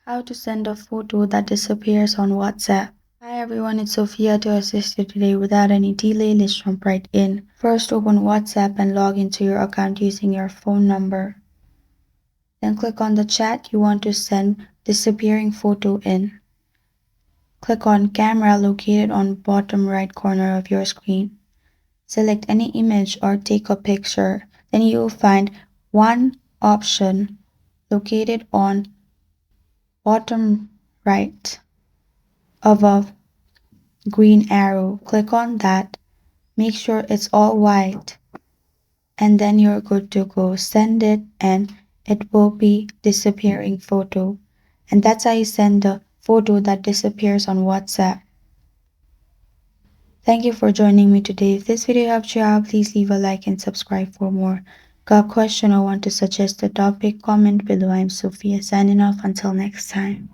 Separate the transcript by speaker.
Speaker 1: How to send a photo that disappears on WhatsApp. Hi everyone, it's Sophia to assist you today. Without any delay, let's jump right in. First, open WhatsApp and log into your account using your phone number. Then click on the chat you want to send disappearing photo in. Click on camera located on bottom right corner of your screen. Select any image or take a picture. Then you will find one option located on bottom right of a green arrow. Click on that. Make sure it's all white. And then you're good to go. Send it and it will be disappearing photo. And that's how you send the photo that disappears on WhatsApp. Thank you for joining me today. If this video helped you out, please leave a like and subscribe for more. Got a question or want to suggest a topic? Comment below. I'm Sophia signing off. Until next time.